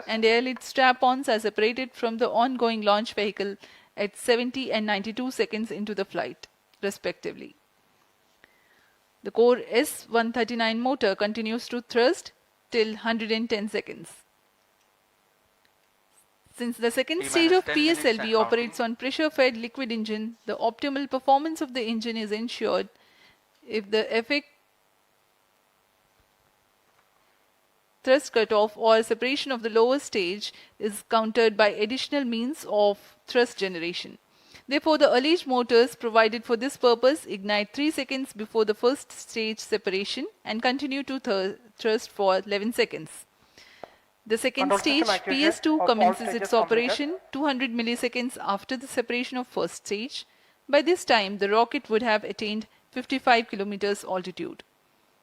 and airlift strap-ons are separated from the ongoing launch vehicle at 70 and 92 seconds into the flight, respectively. The core S-139 motor continues to thrust till 110 seconds. Since the second stage of PSLV operates on pressure-fed liquid engine, the optimal performance of the engine is ensured if the effect thrust cutoff or separation of the lower stage is countered by additional means of thrust generation. Therefore, the alleged motors provided for this purpose ignite 3 seconds before the first stage separation and continue to thrust for 11 seconds. The second stage, PS2, commences its operation 200 milliseconds after the separation of first stage. By this time, the rocket would have attained 55 kilometers altitude.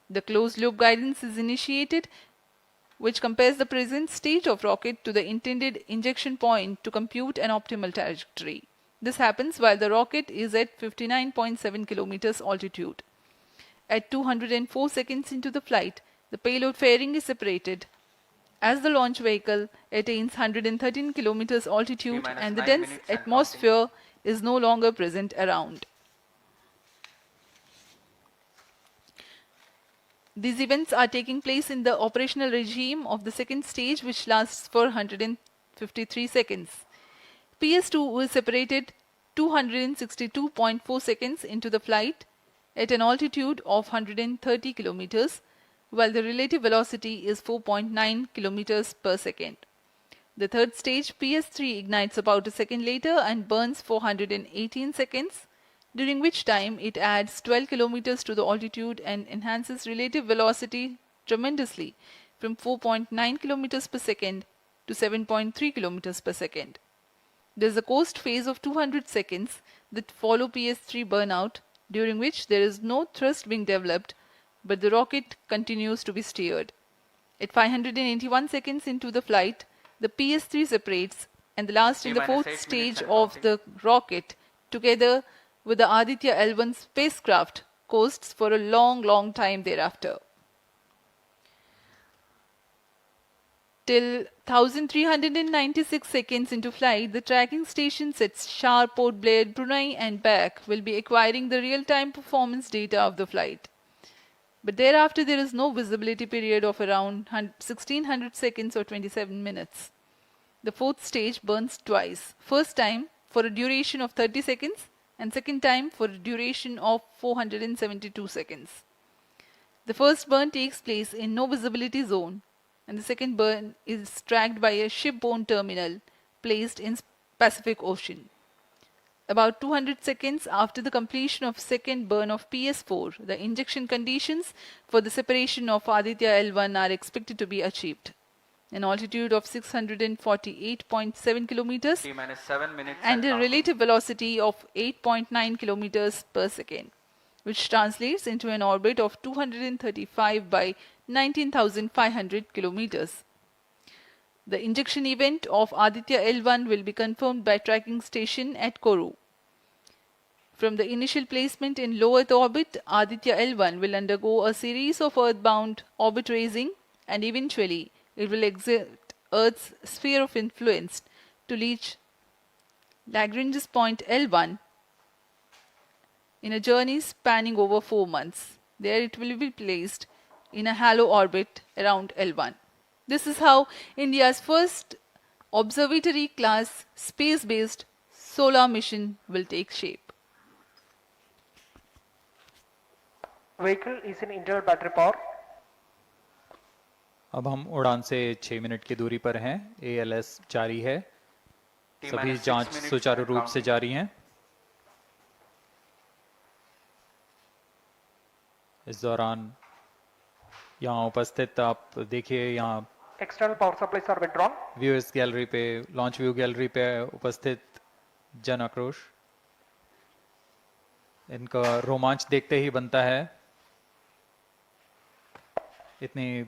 The closed-loop guidance is initiated, which compares the present stage of rocket to the intended injection point to compute an optimal trajectory. This happens while the rocket is at 59.7 kilometers altitude. At 204 seconds into the flight, the payload fairing is separated as the launch vehicle attains 113 kilometers altitude and the dense atmosphere is no longer present around. These events are taking place in the operational regime of the second stage, which lasts for 153 seconds. PS2 is separated 262.4 seconds into the flight at an altitude of 130 kilometers, while the relative velocity is 4.9 kilometers per second. The third stage, PS3, ignites about a second later and burns for 118 seconds, during which time it adds 12 kilometers to the altitude and enhances relative velocity tremendously from 4.9 kilometers per second to 7.3 kilometers per second. There is a coast phase of 200 seconds that follow PS3 burnout, during which there is no thrust being developed, but the rocket continues to be steered. At 581 seconds into the flight, the PS3 separates, and the last and the fourth stage of the rocket, together with the Aditya L1 spacecraft, coasts for a long time thereafter. Till 1396 seconds into flight, the tracking stations at Shar, Port Blair, Brunei and back will be acquiring the real-time performance data of the flight. But thereafter there is no visibility period of around 1600 seconds or 27 minutes. The fourth stage burns twice. First time for a duration of 30 seconds and second time for a duration of 472 seconds. The first burn takes place in no visibility zone, and the second burn is tracked by a shipborne terminal placed in Pacific Ocean. About 200 seconds after the completion of second burn of PS4, the injection conditions for the separation of Aditya L1 are expected to be achieved. An altitude of 648.7 kilometers and a relative velocity of 8.9 kilometers per second, which translates into an orbit of 235 by 19,500 kilometers. The injection event of Aditya L1 will be confirmed by tracking station at Kourou. From the initial placement in low Earth orbit, Aditya L1 will undergo a series of earthbound orbit raising, and eventually it will exit Earth's sphere of influence to reach Lagrange's point L1 in a journey spanning over 4 months. There it will be placed in a halo orbit around L1. This is how India's first observatory class space-based solar mission will take shape. Vehicle is in internal battery power. अब हम उड़ान से 6 minute की दूरी पर हैं। ALS जारी है, सभी जांच सुचारू रूप से जारी हैं। इस दौरान यहाँ उपस्थित आप देखिए, यहाँ external power supplies are withdrawn. Viewers gallery पे, लॉन्च व्यू गैलरी पे उपस्थित जन आक्रोश, इनका रोमांच देखते ही बनता है। इतनी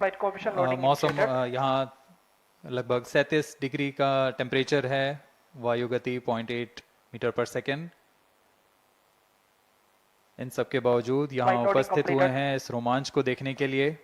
मौसम यहाँ लगभग 37 डिग्री का टेम्परेचर है, वायु गति 0.8 मीटर पर सेकेंड। इन सब के बावजूद यहाँ उपस्थित हुए हैं इस रोमांच को देखने के लिए।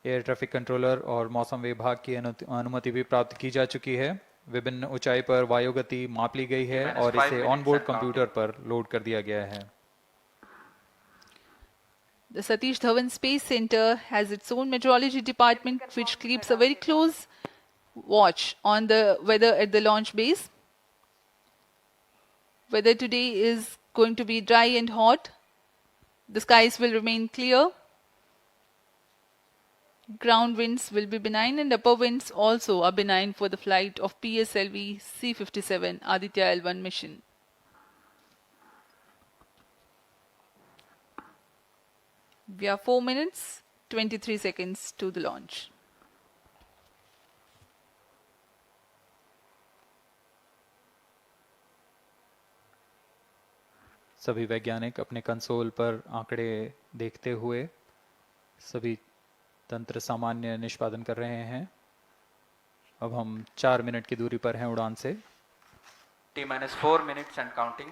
एयर ट्रैफिक कंट्रोलर और मौसम विभाग की अनुमति भी प्राप्त की जा चुकी है। विभिन्न ऊंचाई पर वायु गति माप ली गई है और इसे ऑनबोर्ड कंप्यूटर पर लोड कर दिया गया है। The Satish Dhawan Space Center has its own meteorology department which keeps a very close watch on the weather at the launch base. Weather today is going to be dry and hot. The skies will remain clear. Ground winds will be benign and upper winds also are benign for the flight of PSLV C-57 Aditya L1 mission. We are 4 minutes, 23 seconds to the launch. सभी वैज्ञानिक अपने console पर आंकड़े देखते हुए सभी तंत्र सामान्य निष्पादन कर रहे हैं। अब हम 4 मिनट की दूरी पर हैं उड़ान से। T-4 minutes and counting.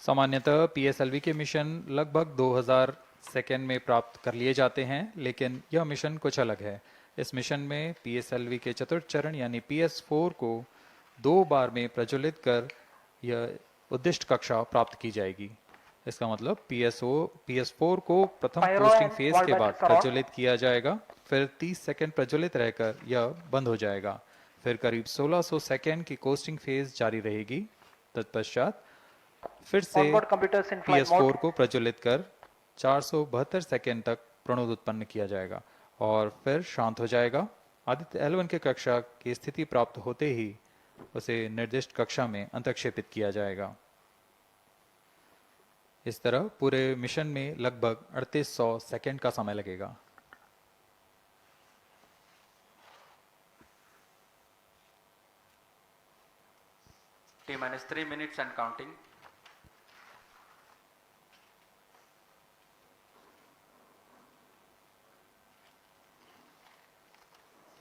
सामान्यतः पीएसएलवी के मिशन लगभग 2000 सेकेंड में प्राप्त कर लिए जाते हैं, लेकिन यह मिशन कुछ अलग है। इस मिशन में पीएसएलवी के चतुर्थ चरण यानी PS4 को 2 बार में प्रज्वलित कर यह उद्दिष्ट कक्षा प्राप्त की जाएगी। इसका मतलब PS4 को प्रथम कोस्टिंग फेज के बाद प्रज्वलित किया जाएगा, फिर 30 सेकेंड प्रज्वलित रहकर यह बंद हो जाएगा, फिर करीब 1600 सेकेंड की कोस्टिंग फेज जारी रहेगी। तत्पश्चात फिर से PS4 को प्रज्वलित कर 472 सेकेंड तक प्रणोद उत्पन्न किया जाएगा और फिर शांत हो जाएगा। आदित्य L1 के कक्षा की स्थिति प्राप्त होते ही उसे निर्दिष्ट कक्षा में अंतक्षेपित किया जाएगा। इस तरह पूरे मिशन में लगभग 3800 सेकेंड का समय लगेगा। T-3 minutes and counting.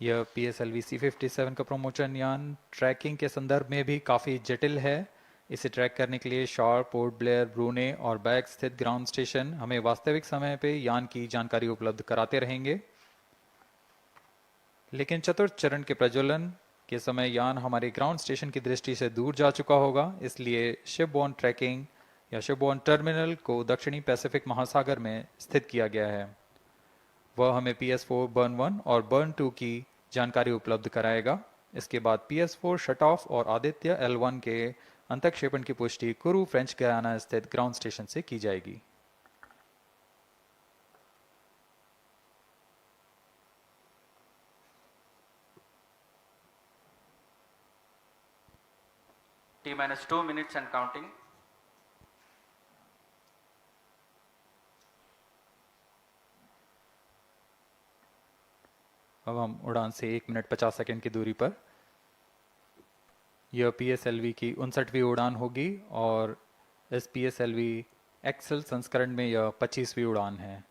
यह PSLV C-57 का प्रमोशन यान ट्रैकिंग के संदर्भ में भी काफ़ी जटिल है। इसे ट्रैक करने के लिए शार, पोर्ट ब्लेयर, ब्रूने और बैग स्थित ग्राउंड स्टेशन हमें वास्तविक समय पे यान की जानकारी उपलब्ध कराते रहेंगे, लेकिन चतुर्थ चरण के प्रज्वलन के समय यान हमारे ग्राउंड स्टेशन की दृष्टि से दूर जा चुका होगा। इसलिए शिपबोर्न ट्रैकिंग या शिपबोर्न टर्मिनल को दक्षिणी पैसिफिक महासागर में स्थित किया गया है। वह हमें PS4 बर्न 1 और बर्न 2 की जानकारी उपलब्ध कराएगा। इसके बाद PS4 शट ऑफ और आदित्य L1 के अंतक्षेपण की पुष्टि कुरु फ्रेंच गयाना स्थित ग्राउंड स्टेशन से की जाएगी। T-2 minutes and counting. अब हम उड़ान से 1 मिनट 50 सेकेंड की दूरी पर। यह PSLV की 59वीं उड़ान होगी और इस PSLV एक्सेल संस्करण में यह 25वीं उड़ान है।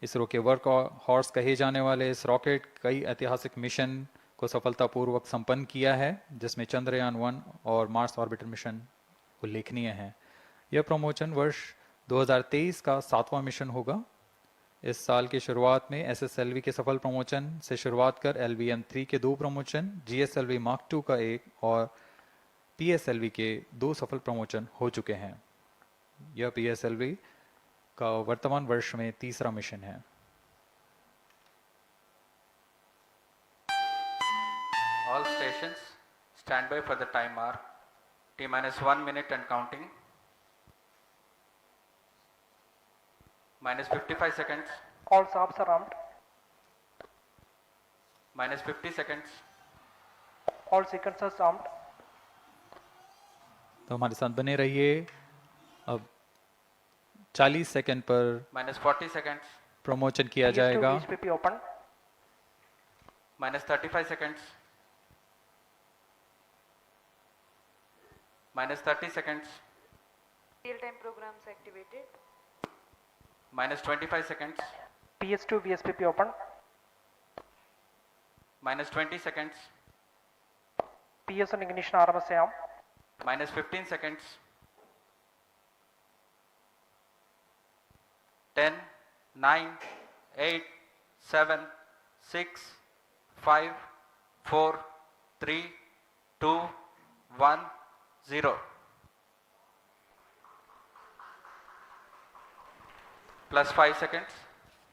इसरो के वर्क हॉर्स कहे जाने वाले इस रॉकेट कई ऐतिहासिक मिशन को सफलतापूर्वक संपन्न किया है, जिसमें चंद्रयान 1 और मार्स ऑर्बिटर मिशन उल्लेखनीय है। यह प्रमोशन वर्ष 2023 का 7वां मिशन होगा। इस साल की शुरुआत में SSLV के सफल प्रमोशन से शुरुआत कर LVM-3 के 2 प्रमोशन, GSLV Mark II का 1 और PSLV के 2 सफल प्रमोशन हो चुके हैं। यह PSLV का वर्तमान वर्ष में 3रा मिशन है। All stations stand by for the time mark. T-1 minute and counting. -55 seconds. All stops are armed. -50 seconds. All sequencers armed. तो हमारे साथ बने रहिए। अब 40 सेकंड पर -40 seconds. प्रमोशन किया PS2 जाएगा। VSPP open. -35 seconds. -30 seconds. Real-time programs activated. -25 seconds. PS2 VSPP open. -20 seconds. PS1 ignition RMS arm. -15 seconds. 10, 9, 8, 7, 6, 5, 4, 3, 2, 1, 0. Plus 5 seconds.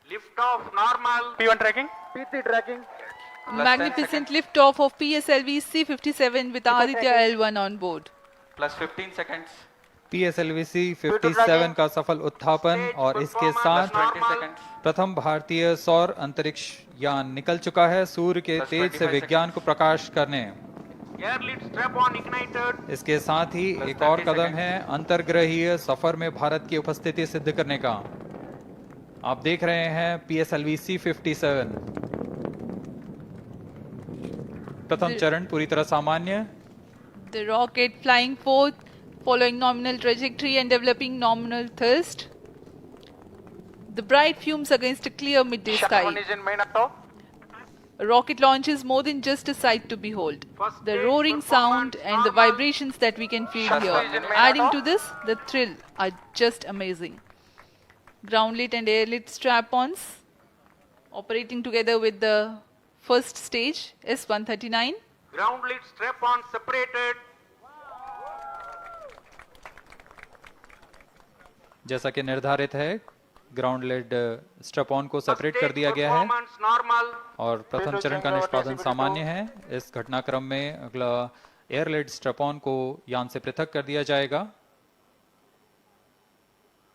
Lift off normal. P1 tracking. P3 tracking. Plus 10 Magnificent seconds. liftoff of PSLV C-57 with Aditya L1 on board. Plus 15 seconds. PSLV 57 का सफल उत्थापन और इसके साथ Plus 20 seconds. प्रथम भारतीय सौर अंतरिक्ष यान निकल चुका है सूर्य के Plus तेज से 25 विज्ञान को प्रकाश करने। Air lead strap on ignited. इसके साथ ही Plus एक और 30 कदम seconds. है अंतर्ग्रहीय सफर में भारत की उपस्थिति सिद्ध करने का। आप देख रहे हैं PSLV C-57 प्रथम चरण पूरी तरह सामान्य। The rocket flying forth, following nominal trajectory and developing nominal thrust. The bright fumes against a clear midday Shuttle one sky. is in main auto. A rocket launch is more than just a sight to behold. First The stage roaring performance sound and the normal. vibrations that we can feel Shuttle here, is in main adding auto. to this, the thrill are just amazing. Ground lit and air lit strap-ons operating together with the first stage S-139. Ground lead strap on separated. जैसा कि निर्धारित है ground lead स्ट्रप on को separate कर Stage दिया गया है performance normal. और प्रथम चरण का निष्पादन सामान्य है। इस घटनाक्रम में अगला एयर लेड स्ट्रप ऑन को यान से पृथक कर दिया जाएगा।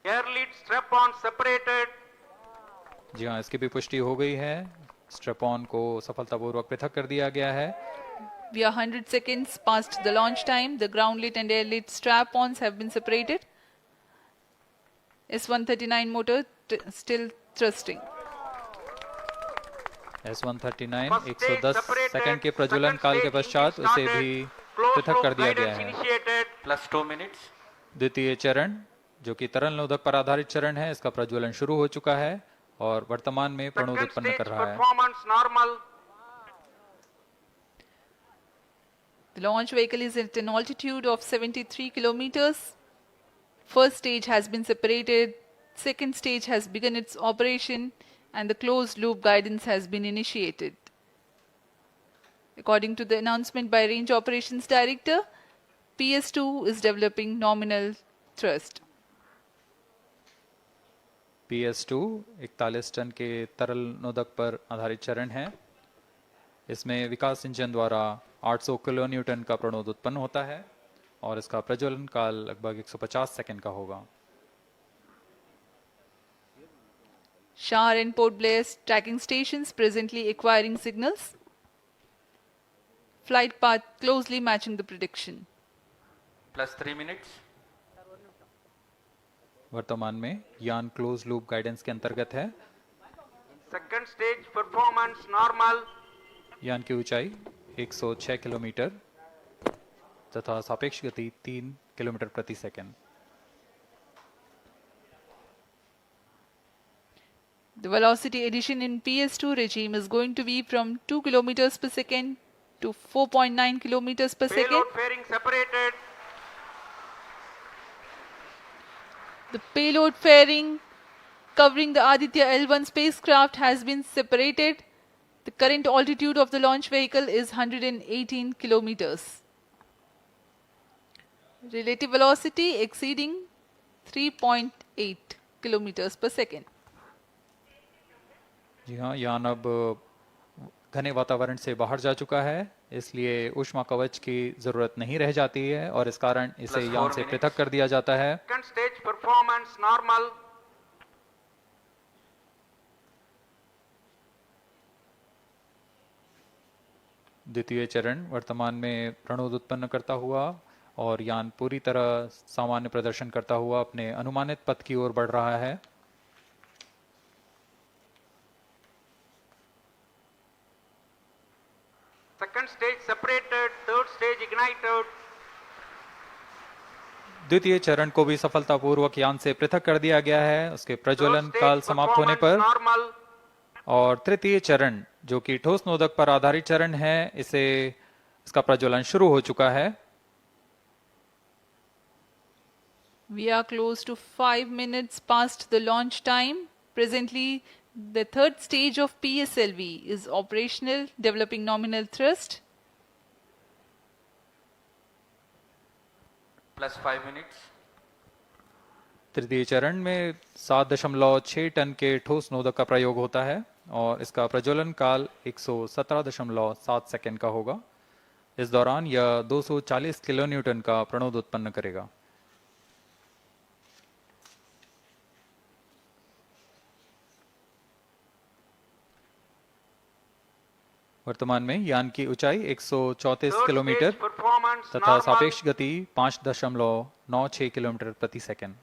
Air lead strap on separated. जी हाँ, इसकी भी पुष्टि हो गई है। स्ट्रप ऑन को सफलतापूर्वक पृथक कर दिया गया है। We are 100 seconds past the launch time. The ground lit and air lit strap-ons have been separated. S-139 motor still thrusting. S-139 First stage 110 separated. Second के प्रज्वलन Second काल के stage पश्चात engine उसे started. भी Closed पृथक loop कर दिया गया guidance है। initiated. Plus 2 minutes. द्वितीय चरण जो कि तरल नोदक पर आधारित चरण है, इसका प्रज्वलन शुरू हो चुका है और वर्तमान में प्रणोद Second उत्पन्न stage कर रहा है। performance normal. The launch vehicle is at an altitude of 73 kilometers. First stage has been separated. Second stage has begun its operation and the closed loop guidance has been initiated. According to the announcement by Range Operations Director, PS2 is developing nominal thrust. PS2 41 ton के तरल नोदक पर आधारित चरण है। इसमें विकास engine द्वारा 800 kilo Newton का प्रणोद उत्पन्न होता है और इसका प्रज्वलन काल लगभग 150 सेकंड का होगा। Shar and Port Blair tracking stations presently acquiring signals. Flight path closely matching the prediction. Plus 3 minutes. वर्तमान में यान क्लोज लूप गाइडेंस के अंतर्गत है। Second stage performance normal. यान की ऊंचाई 106 किलोमीटर तथा सापेक्ष गति 3 किलोमीटर प्रति second. The velocity addition in PS2 regime is going to be from 2 kilometers per second to 4.9 kilometers per second. Payload fairing separated. The payload fairing covering the Aditya L1 spacecraft has been separated. The current altitude of the launch vehicle is 118 kilometers. Relative velocity exceeding 3.8 kilometers per second. जी हाँ, यान अब घने वातावरण से बाहर जा चुका है, इसलिए ऊष्मा कवच की जरूरत नहीं रह जाती है और इस कारण इसे Plus यान 4 से minutes. पृथक कर दिया जाता है। Second stage performance normal. द्वितीय चरण वर्तमान में प्रणोद उत्पन्न करता हुआ और यान पूरी तरह सामान्य प्रदर्शन करता हुआ अपने अनुमानित पथ की ओर बढ़ रहा है। Second stage separated. Third stage ignited. द्वितीय चरण को भी सफलतापूर्वक यान से पृथक कर दिया गया है उसके प्रज्वलन Third stage काल समाप्त होने पर। performance normal. और तृतीय चरण जो कि ठोस नोदक पर आधारित चरण है, इसका प्रज्वलन शुरू हो चुका है। We are close to 5 minutes past the launch time. Presently, The third stage of PSLV is operational, developing nominal thrust. Plus 5 minutes. तृतीय चरण में 7.6 टन के ठोस नोदक का प्रयोग होता है और इसका प्रज्वलन काल 117.7 सेकंड का होगा। इस दौरान यह 240 किलोन्यूटन का प्रणोद उत्पन्न करेगा। वर्तमान में यान की ऊंचाई 134 Third किलोमीटर stage performance तथा normal. सापेक्ष गति 5.96 किलोमीटर प्रति सेकंड।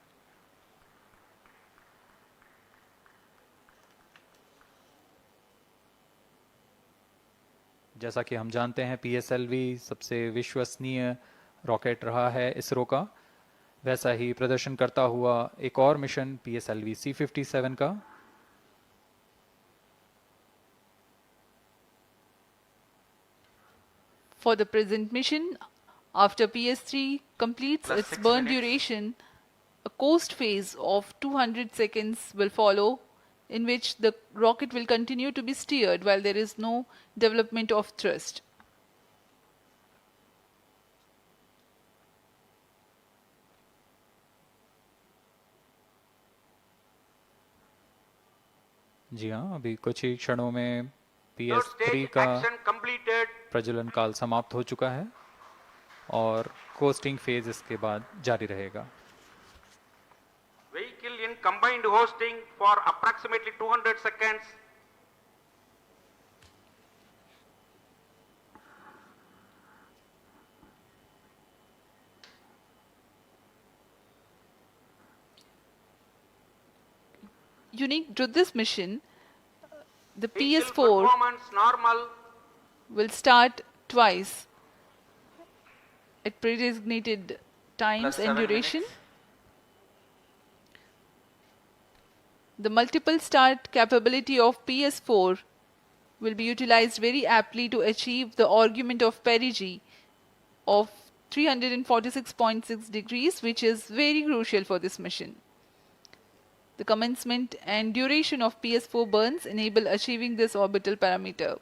जैसा कि हम जानते हैं पीएसएलवी सबसे विश्वसनीय रॉकेट रहा है इसरो का, वैसा ही प्रदर्शन करता हुआ एक और मिशन पीएसएलवी C57 का। For the present mission, after PS3 completes Plus its 6 burn minutes. duration, a coast phase of 200 seconds will follow, in which the rocket will continue to be steered while there is no development of thrust. जी हाँ, अभी कुछ ही क्षणों में Third PS3 stage का action completed. प्रज्वलन काल समाप्त हो चुका है और कोस्टिंग फेज इसके बाद जारी रहेगा। Vehicle in combined hosting for approximately 200 seconds. Unique to this mission, the Vehicle PS4 performance normal. will start twice at predesignated times Plus and 7 duration. minutes. The multiple start capability of PS4 will be utilized very aptly to achieve the argument of perigee of 346.6 degrees, which is very crucial for this mission. The commencement and duration of PS4 burns enable achieving this orbital parameter.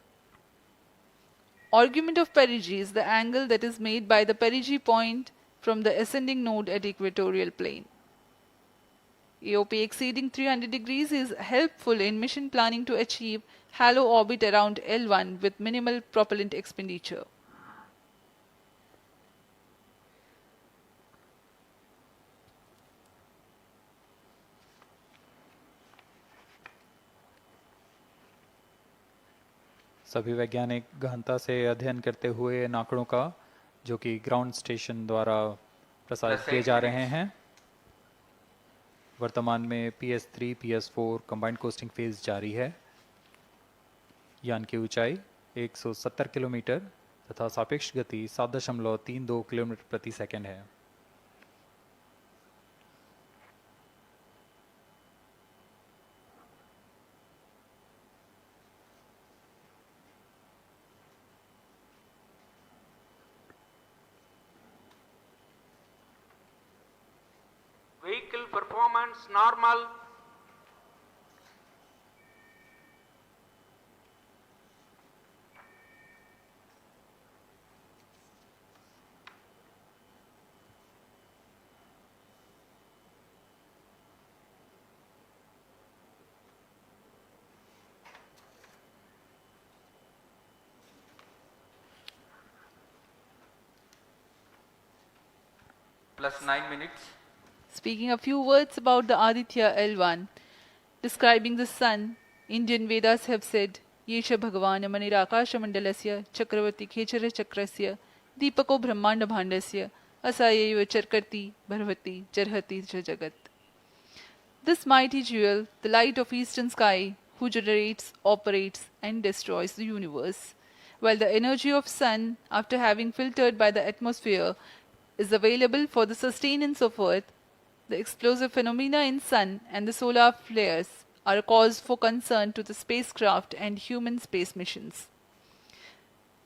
Argument of perigee is the angle that is made by the perigee point from the ascending node at equatorial plane. AOP exceeding 300 degrees is helpful in mission planning to achieve halo orbit around L1 with minimal propellant expenditure. सभी वैज्ञानिक गहनता से अध्ययन करते हुए इन आंकड़ों का, जो कि ग्राउंड स्टेशन द्वारा प्रसारित Plus किए 8 जा minutes. रहे हैं। वर्तमान में PS3 PS4 combined costing phase जारी है। यान की ऊंचाई 170 किलोमीटर तथा सापेक्ष गति 7.32 किलोमीटर प्रति सेकंड है। Vehicle performance normal. Plus 9 minutes. Speaking a few words about the Aditya L1, describing the sun, Indian Vedas have said, Yesha Bhagavan Manirakasha Mandalasya Chakravati Khechara Chakrasya Deepako Brahmanda Bhandasya Asayeva Charkarti Bharvati Charhati Jagat. This mighty jewel, the light of eastern sky, who generates, operates, and destroys the universe, while the energy of sun, after having filtered by the atmosphere, is available for the sustenance of earth, the explosive phenomena in sun and the solar flares are a cause for concern to the spacecraft and human space missions.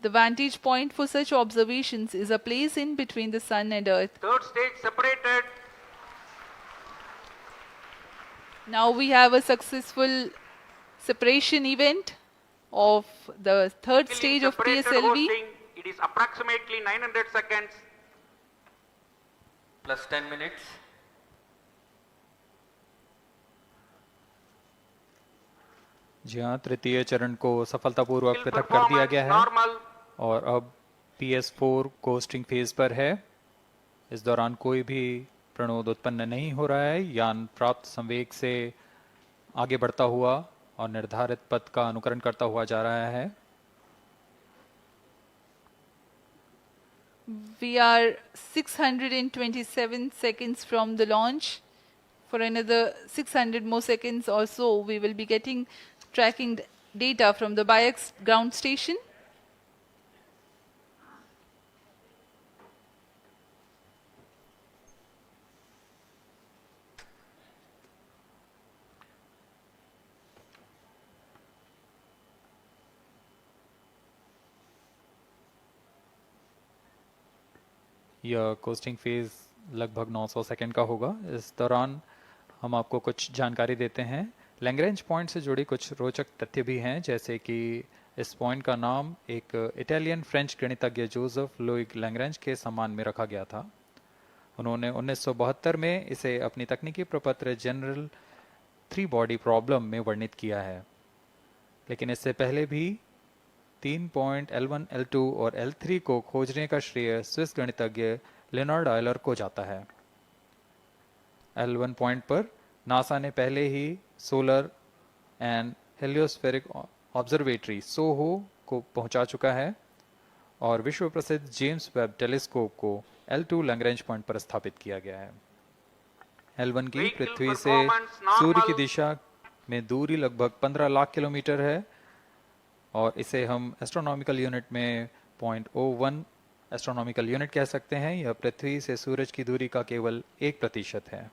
The vantage point for such observations is a place in between the sun and earth. Third stage separated. Now we have a successful separation event of the third Vehicle stage in of separated PSLV. hosting, it is approximately 900 seconds. Plus 10 minutes. जी हाँ, तृतीय चरण को सफलतापूर्वक Vehicle पृथक कर दिया performance गया है normal. और अब PS4 कोस्टिंग फेज पर है। इस दौरान कोई भी प्रणोद उत्पन्न नहीं हो रहा है। यान प्राप्त संवेग से आगे बढ़ता हुआ और निर्धारित पथ का अनुकरण करता हुआ जा रहा है। We are 627 seconds from the launch. For another 600 more seconds or so, we will be getting tracking data from the BIAX ground station. यह कोस्टिंग फेज लगभग 900 सेकंड का होगा। इस दौरान हम आपको कुछ जानकारी देते हैं। लैग्रेंज पॉइंट से जुड़ी कुछ रोचक तथ्य भी हैं, जैसे कि इस पॉइंट का नाम एक इटालियन फ्रेंच गणितज्ञ जोसेफ लुइग लैग्रेंज के सम्मान में रखा गया था। उन्होंने 1972 में इसे अपनी तकनीकी प्रपत्र जनरल 3 बॉडी प्रॉब्लम में वर्णित किया है, लेकिन इससे पहले भी 3 पॉइंट L1, L2 और L3 को खोजने का श्रेय स्विस गणितज्ञ लियोनार्ड आयलर को जाता है। L1 पॉइंट पर नासा ने पहले ही सोलर एंड हेलियोस्फेरिक ऑब्जर्वेटरी सोहो को पहुंचा चुका है और विश्व प्रसिद्ध जेम्स वेब टेलीस्कोप को L2 लैग्रेंज पॉइंट पर स्थापित किया गया है। L1 की Vehicle पृथ्वी से performance normal. सूर्य की दिशा में दूरी लगभग 15 लाख किलोमीटर है और इसे हम एस्ट्रोनॉमिकल यूनिट में 0.01 एस्ट्रोनॉमिकल यूनिट कह सकते हैं। यह पृथ्वी से सूरज की दूरी का केवल 1% है।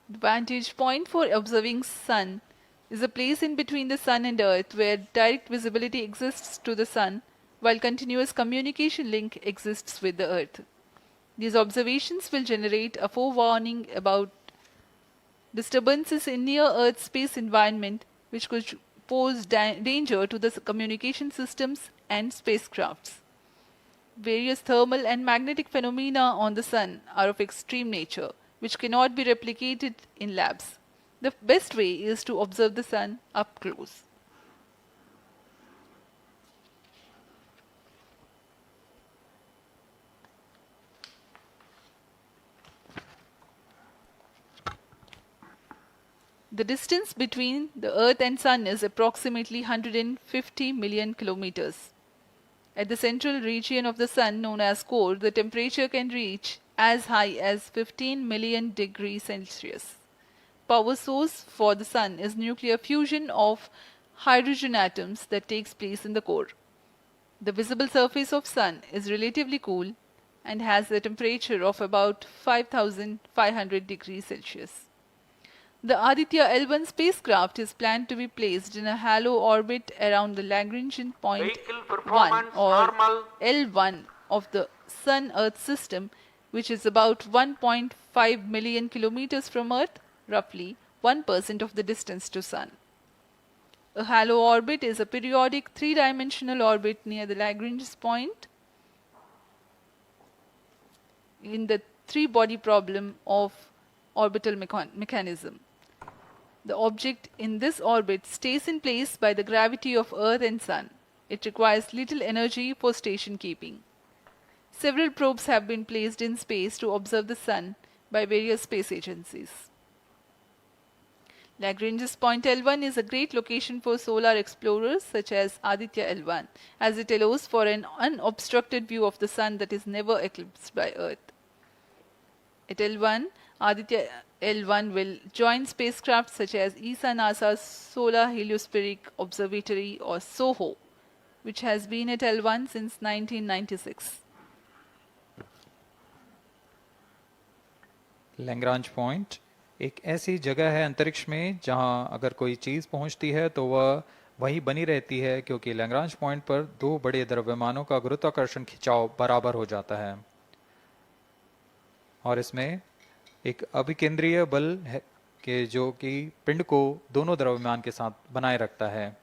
The vantage point for observing sun is a place in between the sun and earth where direct visibility exists to the sun while continuous communication link exists with the earth. These observations will generate a forewarning about disturbances in near Earth space environment which could pose danger to the communication systems and spacecrafts. Various thermal and magnetic phenomena on the sun are of extreme nature, which cannot be replicated in labs. The best way is to observe the sun up close. The distance between the Earth and Sun is approximately 150 million kilometers. At the central region of the Sun, known as core, the temperature can reach as high as 15 million degrees Celsius. Power source for the Sun is nuclear fusion of hydrogen atoms that takes place in the core. The visible surface of Sun is relatively cool and has a temperature of about 5,500 degrees Celsius. The Aditya L1 spacecraft is planned to be placed in a halo orbit around the Lagrangian point Vehicle 1 performance or normal. L1 of the Sun-Earth system, which is about 1.5 million kilometers from Earth, roughly 1% of the distance to Sun. A halo orbit is a periodic three-dimensional orbit near the Lagrange point in the three-body problem of orbital mechanism. The object in this orbit stays in place by the gravity of Earth and Sun. It requires little energy for station keeping. Several probes have been placed in space to observe the Sun by various space agencies. Lagrange's point L1 is a great location for solar explorers such as Aditya L1, as it allows for an unobstructed view of the Sun that is never eclipsed by Earth. At L1, Aditya L1 will join spacecraft such as ESA-NASA's Solar Heliospheric Observatory or SOHO, which has been at L1 since 1996. Lagrange point एक ऐसी जगह है अंतरिक्ष में जहां अगर कोई चीज पहुंचती है तो वह वही बनी रहती है, क्योंकि लैग्रांज पॉइंट पर दो बड़े द्रव्यमानों का गुरुत्वाकर्षण खिंचाव बराबर हो जाता है और इसमें एक अभिकेंद्रीय बल है कि जो कि पिंड को दोनों द्रव्यमान के साथ बनाए रखता है।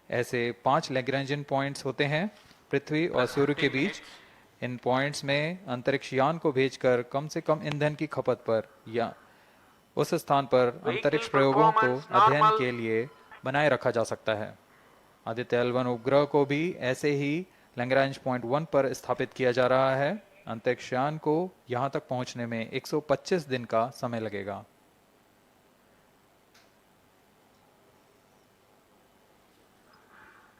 ऐसे 5 लैग्रेंजियन पॉइंट्स होते हैं पृथ्वी और Plus सूर्य के 15 बीच। minutes. इन पॉइंट्स में अंतरिक्ष यान को भेजकर कम से कम ईंधन की खपत पर या उस स्थान पर Vehicle अंतरिक्ष प्रयोगों को performance अध्ययन normal. के लिए बनाए रखा जा सकता है। आदित्य L1 उपग्रह को भी ऐसे ही लैग्रेंज पॉइंट 1 पर स्थापित किया जा रहा है। अंतरिक्ष यान को यहां तक पहुंचने में 125 दिन का समय लगेगा।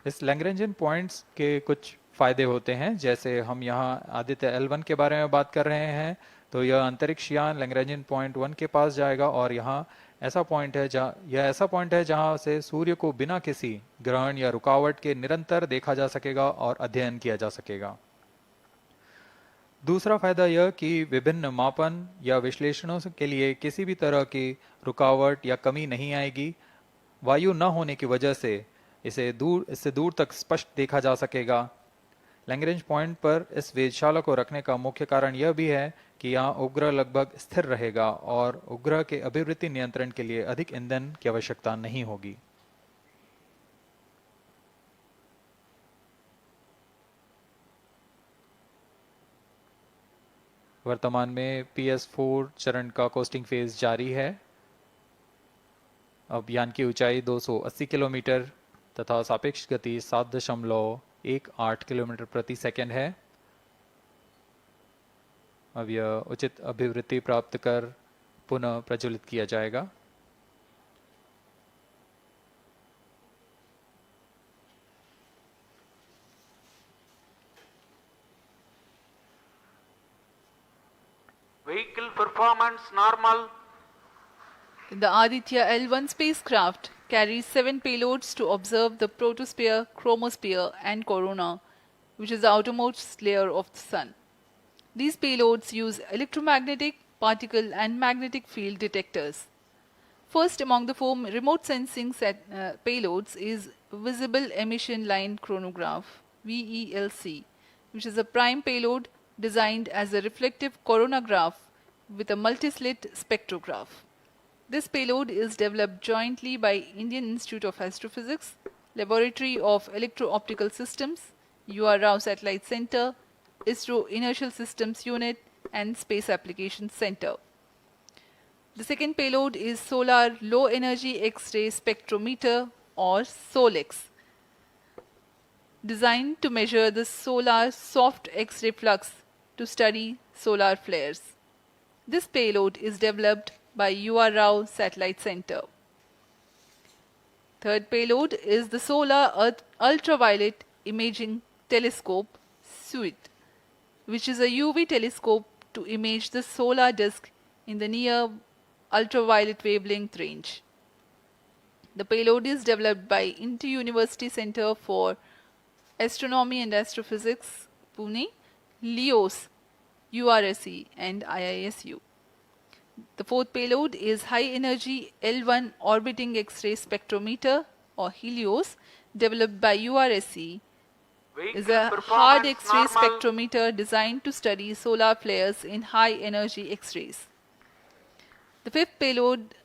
इस लैग्रेंजियन पॉइंट्स के कुछ फायदे होते हैं, जैसे हम यहाँ आदित्य L1 के बारे में बात कर रहे हैं, तो यह अंतरिक्ष यान लैग्रेंजियन पॉइंट 1 के पास जाएगा और यहाँ ऐसा पॉइंट है जहाँ से सूर्य को बिना किसी ग्रहण या रुकावट के निरंतर देखा जा सकेगा और अध्ययन किया जा सकेगा। दूसरा फायदा यह कि विभिन्न मापन या विश्लेषणों के लिए किसी भी तरह की रुकावट या कमी नहीं आएगी। वायु न होने की वजह से इससे दूर तक स्पष्ट देखा जा सकेगा। लैग्रेंज पॉइंट पर इस वेधशाला को रखने का मुख्य कारण यह भी है कि यहाँ उपग्रह लगभग स्थिर रहेगा और उपग्रह के अभिवृत्ति नियंत्रण के लिए अधिक ईंधन की आवश्यकता नहीं होगी। वर्तमान में PS4 चरण का कोस्टिंग फेज जारी है। अब यान की ऊंचाई 280 किलोमीटर तथा सापेक्ष गति 7.18 किलोमीटर प्रति सेकंड है। अब यह उचित अभिवृत्ति प्राप्त कर पुनः प्रज्वलित किया जाएगा। Vehicle performance normal. The Aditya L1 spacecraft carries 7 payloads to observe the protosphere, chromosphere, and corona, which is the outermost layer of the Sun. These payloads use electromagnetic, particle, and magnetic field detectors. First among the 4 remote sensing payloads is Visible Emission Line Chronograph (VELC), which is a prime payload designed as a reflective coronagraph with a multislit spectrograph. This payload is developed jointly by Indian Institute of Astrophysics, Laboratory of Electro-Optical Systems, UR Rao Satellite Center, ISRO Inertial Systems Unit, and Space Applications Center. The second payload is Solar Low Energy X-ray Spectrometer, or SOLEX, designed to measure the solar soft X-ray flux to study solar flares. This payload is developed by UR Rao Satellite Center. Third payload is the Solar Earth Ultraviolet Imaging Telescope SUIT, which is a UV telescope to image the solar disk in the near ultraviolet wavelength range. The payload is developed by Inter-University Center for Astronomy and Astrophysics, Pune, LEOS, URSE, and IISU. The fourth payload is High Energy L1 Orbiting X-ray Spectrometer, or HELIOS, developed by URSE. Is Vehicle a hard performance X-ray normal. spectrometer designed to study solar flares in high energy X-rays. The fifth payload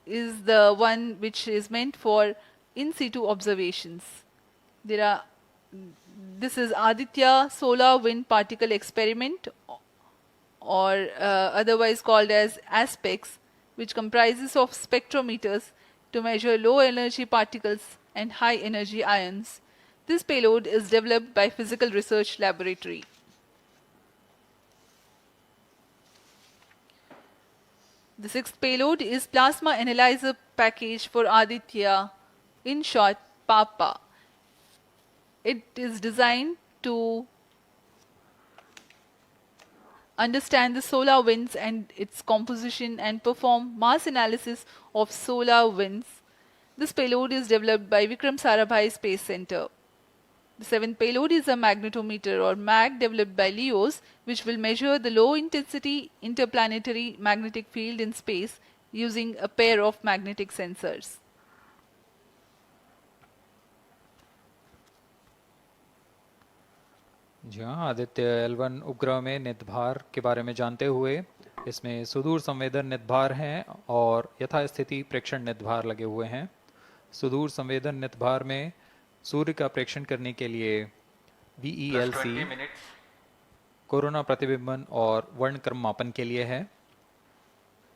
is the one which is meant for in situ observations. This is Aditya Solar Wind Particle Experiment, or otherwise called as ASPEX, which comprises of spectrometers to measure low energy particles and high energy ions. This payload is developed by Physical Research Laboratory. The sixth payload is Plasma Analyzer Package for Aditya, in short PAPA. It is designed to understand the solar winds and its composition and perform mass analysis of solar winds. This payload is developed by Vikram Sarabhai Space Center. The seventh payload is a magnetometer, or MAG, developed by LEOS, which will measure the low intensity interplanetary magnetic field in space using a pair of magnetic sensors. जी हाँ, Aditya L1 उपग्रह में नित भार के बारे में जानते हुए इसमें सुदूर संवेदन नितभार हैं और यथास्थिति प्रेक्षण नितभार लगे हुए हैं। सुदूर संवेदन नितभार में सूर्य का प्रेक्षण करने के लिए Plus VELC 20 minutes. कोरोना प्रतिबिंबन और वर्णक्रम मापन के लिए है।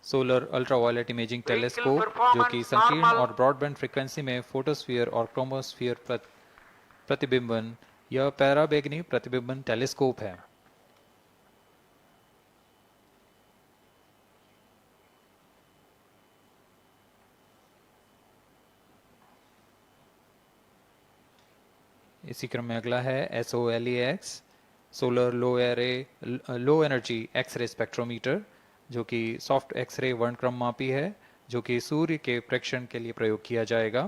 सोलर अल्ट्रावायलेट इमेजिंग टेलीस्कोप जो कि संकीर्ण और ब्रॉडबैंड फ्रीक्वेंसी में फोटोस्फीयर और क्रोमोस्फीयर प्रतिबिंबन यह पैराबैंगनी प्रतिबिंबन टेलीस्कोप है। इसी क्रम में अगला है SOLEX solar low energy X-ray spectrometer जो कि सॉफ्ट एक्सरे वर्णक्रम मापी है जो कि सूर्य के प्रेक्षण के लिए प्रयोग किया जाएगा।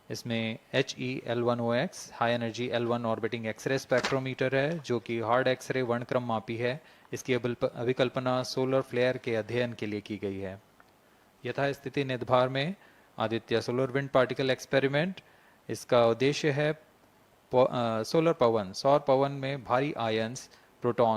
इसमें HEL1OX high energy L1 orbiting X-ray spectrometer है जो कि हार्ड एक्सरे वर्णक्रम मापी है। इसकी अभिकल्पना सोलर फ्लेयर के अध्ययन के लिए की गई है। यथास्थिति नितभार में Aditya solar wind particle experiment, इसका उद्देश्य है सौर पवन में भारी आयंस प्रोटॉन